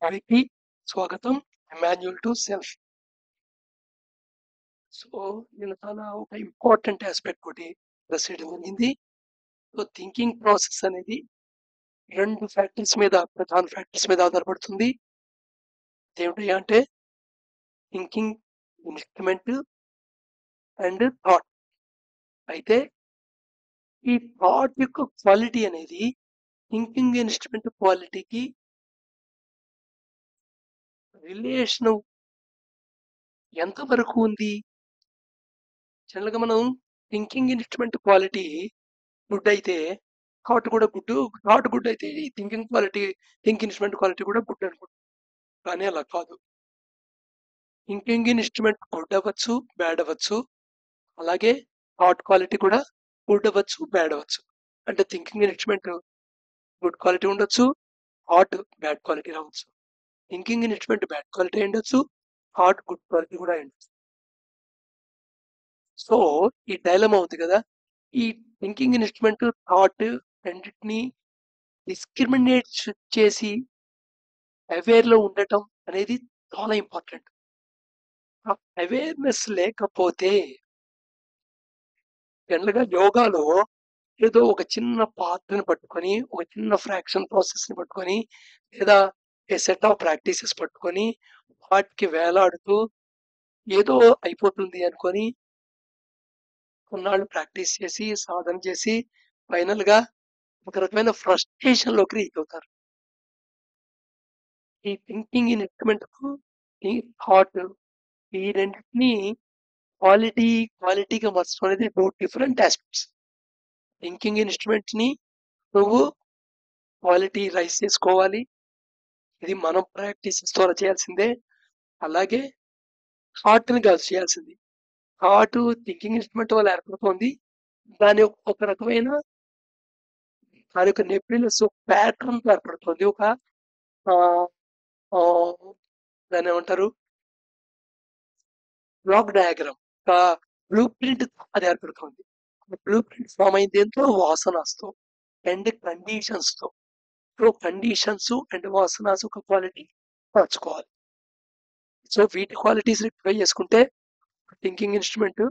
వారికి స్వాగతం. Manual to self. So నేను చాలా ఒక ఇంపార్టెంట్ ఆస్పెక్ట్ ఒకటి అడ్రస్ చేయడం జరిగింది. సో థింకింగ్ ప్రాసెస్ అనేది ప్రధాన ఫ్యాక్టర్స్ మీద ఆధారపడుతుంది. ఏమిటి అంటే థింకింగ్ ఇన్స్ట్రుమెంట్ అండ్ థాట్. అయితే ఈ థాట్ యొక్క క్వాలిటీ అనేది థింకింగ్ ఇన్స్ట్రుమెంట్ క్వాలిటీకి రిలేషన్ ఎంతవరకు ఉంది? జనరల్గా మనం థింకింగ్ ఇన్స్ట్రుమెంట్ క్వాలిటీ గుడ్ అయితే థాట్ గుడ్ అయితే ఈ థింక్ ఇన్స్ట్రుమెంట్ క్వాలిటీ కూడా గుడ్ అనుకుంటాం. కానీ అలా కాదు. థింకింగ్ ఇన్స్ట్రుమెంట్ గుడ్ అవ్వచ్చు, బ్యాడ్ అవ్వచ్చు. అలాగే థాట్ క్వాలిటీ కూడా గుడ్ అవ్వచ్చు, బ్యాడ్ అవ్వచ్చు. అంటే థింకింగ్ ఇన్స్ట్రుమెంట్ గుడ్ క్వాలిటీ ఉండొచ్చు, థాట్ బ్యాడ్ క్వాలిటీ రావచ్చు. థింకింగ్ ఇన్స్ట్రుమెంట్ బ్యాడ్ క్వాలిటీ ఉండొచ్చు, థాట్ గుడ్ క్వాలిటీ కూడా ఉండొచ్చు. సో ఈ డైలమా ఉంది కదా, ఈ థింకింగ్ ఇన్స్ట్రుమెంట్ థాట్ రెండింటిని డిస్క్రిమినేట్ చేసి అవేర్ లో ఉండటం అనేది చాలా ఇంపార్టెంట్. అవేర్నెస్ లేకపోతే జనరల్ గా యోగాలో ఏదో ఒక చిన్న పాత్రని పట్టుకొని, ఒక చిన్న ఫ్రాక్షన్ ప్రాసెస్ ని పట్టుకొని, లేదా ఏ సెట్ ఆఫ్ ప్రాక్టీసెస్ పట్టుకొని వాటికి వేలాడుతూ ఏదో అయిపోతుంది అనుకొని కొన్నాళ్ళు ప్రాక్టీస్ చేసి సాధన చేసి ఫైనల్ గా ఒక రకమైన ఫ్రస్ట్రేషన్ లోకి రీచ్ అవుతారు. ఈ థింకింగ్ ఇన్స్ట్రుమెంట్ ఈ థాట్ ఈ రెండింటిని క్వాలిటీగా మార్చడం అనేది 2 డిఫరెంట్ ఆస్పెక్ట్స్. థింకింగ్ ఇన్స్ట్రుమెంట్ ని నువ్వు క్వాలిటీ రైజ్ చేసుకోవాలి. ఇది మనం ప్రాక్టీసెస్ ద్వారా చేయాల్సిందే. అలాగే థాట్ ని కాదు చేయాల్సింది. థాట్ థింకింగ్ ఇన్స్ట్రుమెంట్ వల్ల ఏర్పడుతుంది. దాని ఒక రకమైన దాని యొక్క నెప్యులస్ ప్యాటర్న్ ఏర్పడుతుంది. ఒక దాన్ని ఏమంటారు, బ్లాక్ డయాగ్రామ్, ఒక బ్లూ ప్రింట్ అది ఏర్పడుతుంది. బ్లూ ప్రింట్ ఫామ్ అయింది దేంతో? వాసనాస్తో అండ్ కండిషన్స్ తో. సో కండిషన్స్ అండ్ వాసనాస్ ఒక క్వాలిటీ మార్చుకోవాలి. సో వీటి క్వాలిటీస్ రెక్టిఫై చేసుకుంటే థింకింగ్ ఇన్స్ట్రుమెంట్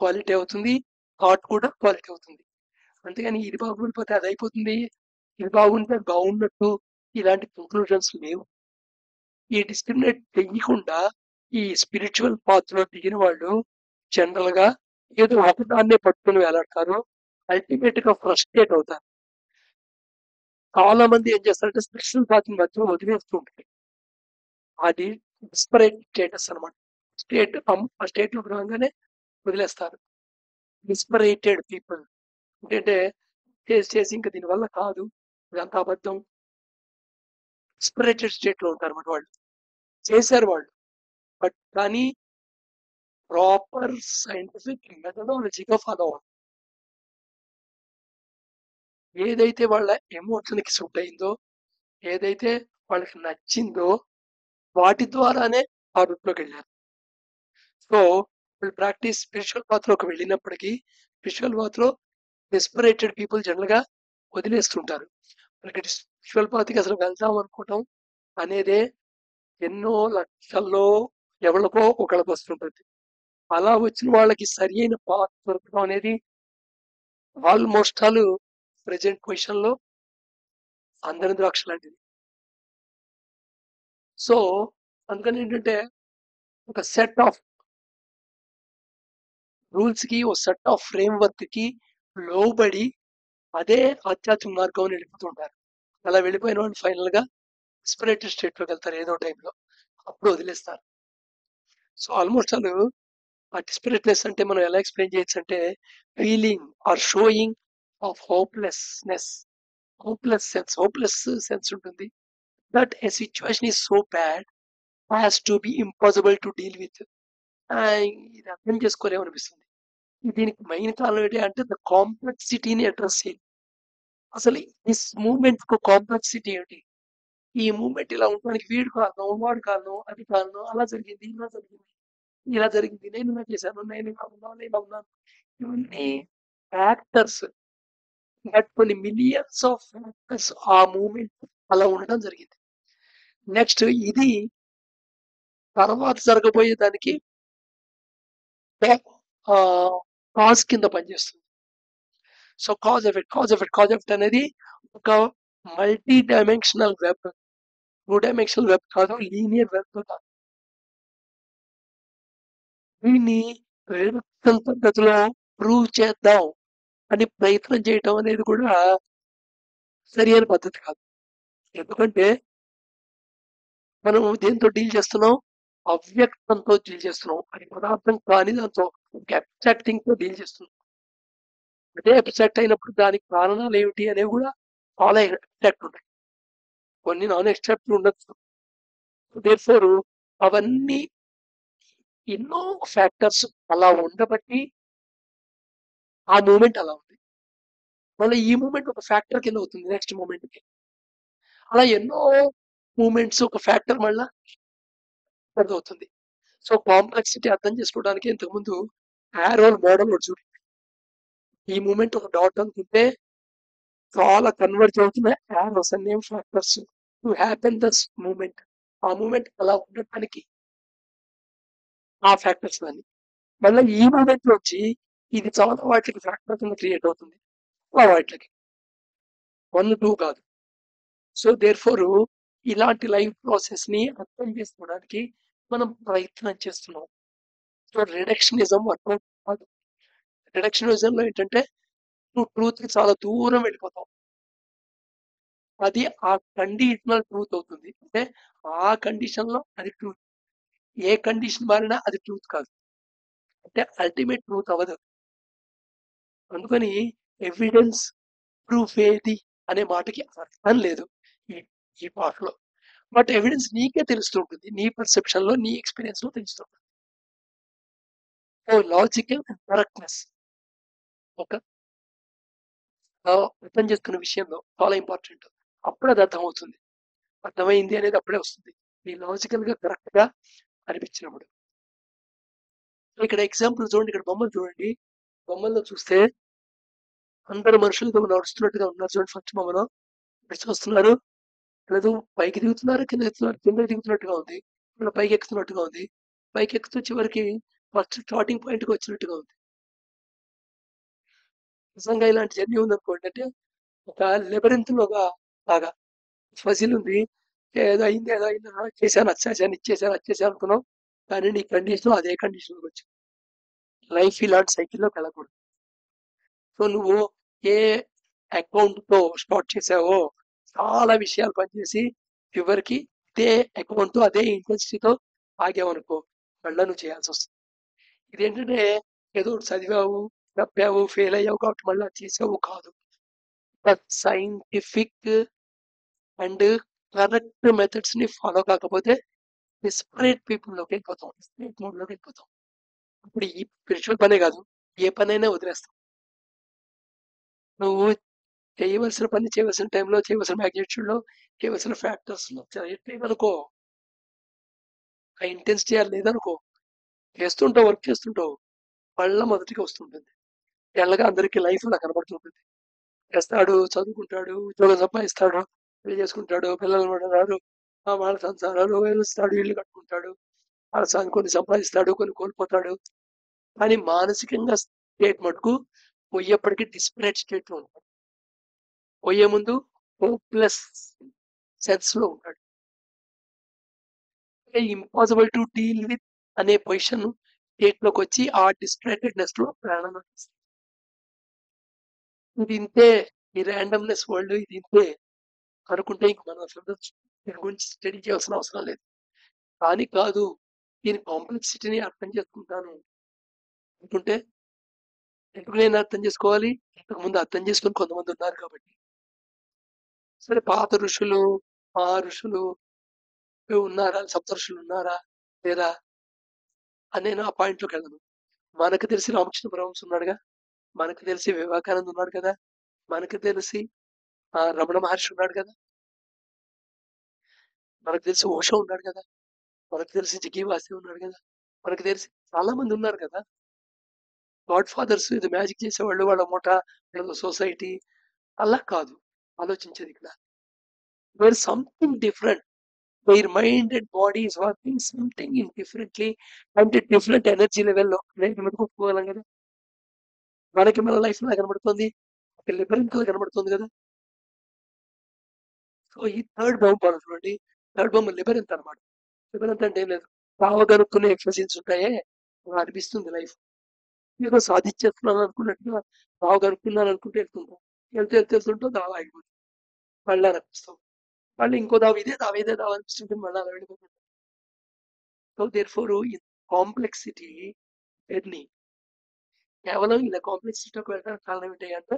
క్వాలిటీ అవుతుంది, థాట్ కూడా క్వాలిటీ అవుతుంది. అంతేగాని ఇది బాగుండిపోతే అది అయిపోతుంది, ఇది బాగుంటే అది బాగున్నట్టు ఇలాంటి కంక్లూజన్స్ లేవు. ఈ డిస్క్రిమినేట్ తెలియకుండా ఈ స్పిరిచువల్ పాత్ లో దిగిన వాళ్ళు జనరల్ గా ఏదో ఒకదాన్నే పట్టుకుని వేలాడతారు, అల్టిమేట్ గా ఫ్రస్ట్రేట్ అవుతారు. చాలా మంది ఏం చేస్తారంటే స్పిరిచువల్ పాత్ మధ్య వదిలేస్తూ ఉంటారు. అది డిస్పరేట్ స్టేటస్ అనమాట. ఆ స్టేట్ లోకి రాగానే వదిలేస్తారు. డిస్పరేటెడ్ పీపుల్ ఏంటంటే చేసి ఇంకా దీనివల్ల కాదు, ఇదంతా అబద్ధం, డిస్పరేటెడ్ స్టేట్ లో ఉంటారు అన్నమాట వాళ్ళు. చేశారు వాళ్ళు, బట్ కానీ ప్రాపర్ సైంటిఫిక్ మెథడాలజీగా ఫాలో అవ్వాలి. ఏదైతే వాళ్ళ ఎమోషన్ కి సూట్ అయిందో, ఏదైతే వాళ్ళకి నచ్చిందో వాటి ద్వారానే ఆ రూట్లోకి వెళ్ళారు. సో వాళ్ళు స్పిరిచువల్ పాత్ లోకి వెళ్ళినప్పటికీ స్పిరిచువల్ పాత్ లో డిస్పరేటెడ్ పీపుల్ జనరల్ గా వదిలేస్తుంటారు. వాళ్ళకి స్పిరిచువల్ పాత్కి అసలు వెళ్దాం అనుకోవటం అనేదే ఎన్నో లక్షల్లో ఎవరికో ఒకళ్ళకి వస్తుంటుంది. అలా వచ్చిన వాళ్ళకి సరి అయిన పాత్ దొరకడం అనేది ఆల్మోస్ట్ ఆల్ ప్రెజెంట్ పొజిషన్ లో అందరి ద్రాక్ష లాంటిది. సో అందుకని ఏంటంటే ఒక సెట్ ఆఫ్ రూల్స్ కి, ఒక సెట్ ఆఫ్ ఫ్రేమ్ వర్క్ కి లోబడి అదే ఆధ్యాత్మిక మార్గం అని వెళ్ళిపోతుంటారు. అలా వెళ్ళిపోయిన వాళ్ళు ఫైనల్ గా డిస్పరేటెడ్ స్టేట్ లోకి వెళ్తారు ఏదో టైంలో, అప్పుడు వదిలేస్తారు. సో ఆల్మోస్ట్ ఆల్ ఆ డిస్పరేట్నెస్ అంటే మనం ఎలా ఎక్స్ప్లెయిన్ చేయొచ్చు అంటే feeling are showing off hopeless sense ఉంటుంది. That a situation is so bad has to be impossible to deal with. ఇది అర్థం చేసుకోలేమనిపిస్తుంది. దీనికి మెయిన్ కారణం ఏంటి అంటే ద కాంప్లెక్సిటీని అడ్రస్ చేయాలి. అసలు దిస్ మూవ్మెంట్ కు కాంప్లెక్సిటీ ఏంటి? ఈ మూవ్మెంట్ ఇలా ఉండడానికి వీడు కారణం, వాడు కారణం, అది కారణం, అలా జరిగింది, ఇలా జరిగింది, నేను ఇలా చేశాను, నేను ఇలా ఉన్నాను. ఇవన్నీ ఫ్యాక్టర్స్, బట్ కొన్ని మిలియన్స్ ఆఫ్ ఫ్యాక్టర్స్ ఆ మూమెంట్ అలా ఉండడం జరిగింది. నెక్స్ట్ ఇది తర్వాత జరగబోయే దానికి కాజ్ కింద పనిచేస్తుంది. సో కాజ్ ఎఫెక్ట్ అనేది ఒక multi dimensional web, 2 dimensional web కాదు, లీనియర్ వెబ్ కాదు. దీన్ని రిడక్షన్ పద్ధతిలో ప్రూవ్ చేద్దాం అని ప్రయత్నం చేయటం అనేది కూడా సరి అయిన పద్ధతి కాదు. ఎందుకంటే మనం దేంతో డీల్ చేస్తున్నాం, అవ్యక్తంతో డీల్ చేస్తున్నాం. అది పదార్థం కాని దాంతో అబ్స్ట్రాక్ట్ థింగ్ తో డీల్ చేస్తున్నాం. అదే అబ్స్ట్రాక్ట్ అయినప్పుడు దానికి కారణాలు ఏమిటి అనేవి కూడా చాలా అబ్స్ట్రాక్ట్ ఉంటాయి, కొన్ని నాన్ అబ్స్ట్రాక్ట్ ఉండొచ్చు. దేర్ఫోర్ అవన్నీ ఎన్నో ఫ్యాక్టర్స్ అలా ఉండబట్టి ఆ మూమెంట్ అలా ఉంది. మళ్ళీ ఈ మూమెంట్ ఒక ఫ్యాక్టర్ కింద అవుతుంది నెక్స్ట్ మూమెంట్ కి. అలా ఎన్నో మూమెంట్స్ ఒక ఫ్యాక్టర్ మళ్ళా అవుతుంది. సో కాంప్లెక్సిటీ అర్థం చేసుకోవడానికి ఇంతకుముందు యారోల్ మోడల్ చూడండి. ఈ మూమెంట్ ఒక డాట్ అనుకుంటే చాలా కన్వర్జ్ అవుతున్న యారోస్ అనే factors to happen this moment. ఆ మూమెంట్ అలా ఉండటానికి ఆ ఫ్యాక్టర్స్ అని మళ్ళీ ఈ మూమెంట్ వచ్చి ఇది చాలా వాటికి ఫ్యాక్టర్ కింద క్రియేట్ అవుతుంది, ఆ వాటికి 1, 2 కాదు. సో దేర్ఫోర్ ఇలాంటి లైఫ్ ప్రాసెస్ ని అర్థం చేసుకోవడానికి మనం ప్రయత్నం చేస్తున్నాం. సో రిడక్షనిజం వర్కౌట్ కాదు. రిడక్షనిజం లో ఏంటంటే నువ్వు ట్రూత్ కి చాలా దూరం వెళ్ళిపోతావు. అది ఆ కండిషనల్ ట్రూత్ అవుతుంది. అంటే ఆ కండిషన్ లో అది ట్రూత్. ఏ కండిషన్ మారినా అది ట్రూత్ కాదు, అంటే అల్టిమేట్ ట్రూత్ అవ్వదు. అందుకని ఎవిడెన్స్ ప్రూఫ్ ఏది అనే మాటకి అర్థం లేదు ఈ ఈ పాటలో. బట్ ఎవిడెన్స్ నీకే తెలుస్తుంటుంది, నీ పర్సెప్షన్ లో, నీ ఎక్స్పీరియన్స్ లో తెలుస్తుంటుంది. లాజికల్ అండ్ కరెక్ట్నెస్ ఒక అర్థం చేసుకున్న విషయంలో చాలా ఇంపార్టెంట్. అప్పుడు అది అర్థం అవుతుంది. అర్థమైంది అనేది అప్పుడే వస్తుంది, ఈ లాజికల్ గా కరెక్ట్ గా అనిపించినప్పుడు. ఇక్కడ ఎగ్జాంపుల్ చూడండి, ఇక్కడ బొమ్మలు చూడండి. బొమ్మల్లో చూస్తే అందరు మనుషులతో నడుస్తున్నట్టుగా ఉన్నారు చూడండి. ఫస్ట్ బొమ్మలో నడిచి వస్తున్నారు, లేదు పైకి దిగుతున్నారు, కింద దిగుతున్నారు, కింద దిగుతున్నట్టుగా ఉంది, ఇలా పైకి ఎక్కుతున్నట్టుగా ఉంది, పైకి ఎక్కుతూ చివరికి ఫస్ట్ స్టార్టింగ్ పాయింట్ కి వచ్చినట్టుగా ఉంది. నిజంగా ఇలాంటి జర్నీ ఉందనుకోండి, అంటే ఒక లెబరెంత్ లో బాగా ఫజిల్ ఉంది, ఏదో అయింది చేశాను వచ్చేసాను ఇచ్చేసాను వచ్చేసాను అనుకున్నాం, కానీ నీ కండిషన్ అదే కండిషన్ వచ్చి లైఫ్ ఇలాంటి సైకిల్లోకి వెళ్ళకూడదు. సో నువ్వు ఏ అకౌంట్ తో స్టార్ట్ చేసావో చాలా విషయాలు పనిచేసి చివరికి అదే అకౌంట్ తో అదే ఇంటెన్సిటీతో ఆగావనుకో, మళ్ళీ నువ్వు చేయాల్సి వస్తుంది. ఇదేంటంటే ఏదో చదివావు, తప్పావు, ఫెయిల్ అయ్యావు కాబట్టి మళ్ళీ చేసావు కాదు. సైంటిఫిక్ అండ్ కరెక్ట్ మెథడ్స్ ని ఫాలో కాకపోతే డిస్పరేట్ పీపుల్ లోకి వెళ్ళిపోతాం, డిస్పరేట్ మోడ్ లోకి వెళ్ళిపోతాం. ఇప్పుడు ఈ స్పిరిచువల్ పనే కాదు, ఏ పనైనా వదిలేస్తాం. నువ్వు చేయవలసిన పని చేయవలసిన టైంలో చేయవలసిన మ్యాగ్నిట్యూడ్ లో చేయవలసిన ఫ్యాక్టర్స్ లో చేయమనుకో, ఆ ఇంటెన్సిటీ లేదనుకో, చేస్తుంటావు, వర్క్ చేస్తుంటావు, మళ్ళీ మొదటికి వస్తుంటుంది. తెల్లగా అందరికీ లైఫ్ అలా కనబడుతుంటుంది. చేస్తాడు, చదువుకుంటాడు, ఉద్యోగం సంపాదిస్తాడు, పెళ్లి చేసుకుంటాడు, పిల్లలు పడతాడు, వాళ్ళ సంసారాలు వెలుస్తాడు, ఇల్లు కట్టుకుంటాడు, వాళ్ళ కొన్ని సంపాదిస్తాడు, కొన్ని కోల్పోతాడు. కానీ మానసికంగా స్టేట్ మటుకు పోయేప్పటికీ డిస్పరేట్ స్టేట్ లో ఉంటాడు. పోయే ముందు హోప్లెస్ సెన్స్ లో ఉంటాడు. ఇంపాసిబుల్ టు డీల్ విత్ అనే పొజిషన్ స్టేట్ లోకి వచ్చి ఆ డిస్పరేటెడ్నెస్ లో ప్రాణం అనిపిస్తుంది. ఇది ఇంతే, ఈ ర్యాండమ్నెస్ వరల్డ్ ఇది ఇంతే అనుకుంటే ఇంక మనం అసలు దీని గురించి స్టడీ చేయాల్సిన అవసరం లేదు. కానీ కాదు, దీని కాంప్లెక్సిటీని అర్థం చేసుకుంటాను అనుకుంటే ఎందుకు నేను అర్థం చేసుకోవాలి, ఇంతకు ముందు అర్థం చేసుకుని కొంతమంది ఉన్నారు కాబట్టి. సరే పాత ఋషులు, ఆ ఋషులు ఉన్నారా, సప్త ఋషులు ఉన్నారా లేదా అని నేను ఆ పాయింట్లోకి వెళ్ళను. మనకు తెలిసి రామకృష్ణ పరమహంస ఉన్నాడుగా, మనకు తెలిసి వివేకానంద ఉన్నాడు కదా, మనకు తెలిసి రమణ మహర్షి ఉన్నాడు కదా, మనకు తెలిసి ఓషో ఉన్నాడు కదా, మనకు తెలిసి జిగి వాసి ఉన్నాడు కదా, మనకు తెలిసి చాలా మంది ఉన్నారు కదా. గాడ్ ఫాదర్స్ ఇది మ్యాజిక్ చేసేవాళ్ళు, వాళ్ళ మూట, వాళ్ళ సొసైటీ అలా కాదు ఆలోచించేది. ఇక్కడ where something different. their mind and body is working something in differently and different energy level లో నేను ఒప్పుకోగలం కదా. మనకి మన లైఫ్ లో కనబడుతుంది, లిబరెంట్ కనబడుతుంది కదా. సో ఈ థర్డ్ బొమ్మ చూడండి, థర్డ్ బొమ్మ లిబరెంట్ అనమాట. లిబరెంట్ అంటే ఏం లేదు, కావగనుక్కునే ఎక్స్ప్రెషన్స్ ఉంటాయే అలా అనిపిస్తుంది లైఫ్. ఏదో సాధించేస్తున్నాను అనుకున్నట్టుగా కావగనుక్కున్నాను అనుకుంటే వెళ్తుంటాం, వెళ్తుంటాం, దావా అయిపోతుంది, మళ్ళీ అనిపిస్తాం, మళ్ళీ ఇంకో దావ ఇదే దావ అనిపిస్తుంటే మళ్ళీ అలా వెళ్ళిపోతుంది. So therefore in complexity journey, కేవలం ఇలా కాంప్లెక్సిటీకి వెళ్ళడానికి కారణం ఏంటి అంటే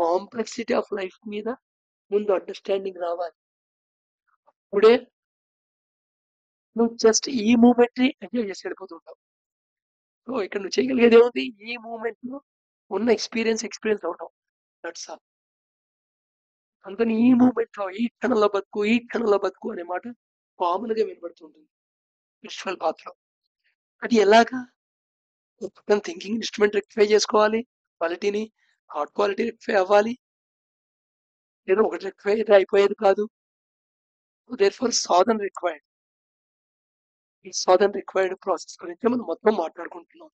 కాంప్లెక్సిటీ ఆఫ్ లైఫ్ మీద ముందు అండర్స్టాండింగ్ రావాలి. ఇప్పుడే నువ్వు జస్ట్ ఈ మూమెంట్ ని ఎంజాయ్ చేసి వెళ్ళిపోతుంటావు. సో ఇక్కడ నువ్వు చేయగలిగేది ఏముంది, ఈ మూమెంట్ లో ఉన్న ఎక్స్పీరియన్స్ అవడం, దట్స్ ఆల్. అందుకని ఈ మూమెంట్ లో ఈ క్షణంలో బతుకు అనే మాట కామన్ గా వినబడుతుంటుంది స్పిరిచువల్ పాత్ లో. అది ఎలాగా, థింకింగ్ ఇన్స్ట్రుమెంట్ రెక్టిఫై చేసుకోవాలి, క్వాలిటీని థాట్ క్వాలిటీ రెక్టిఫై అవ్వాలి, ఏదో ఒకటి రెక్టిఫై అయితే అయిపోయేది కాదు. దేర్ ఫోర్ సాధన రిక్వైర్డ్. ఈ సాధన రిక్వైర్డ్ ప్రాసెస్ గురించి మనం మొత్తం మాట్లాడుకుంటున్నాం.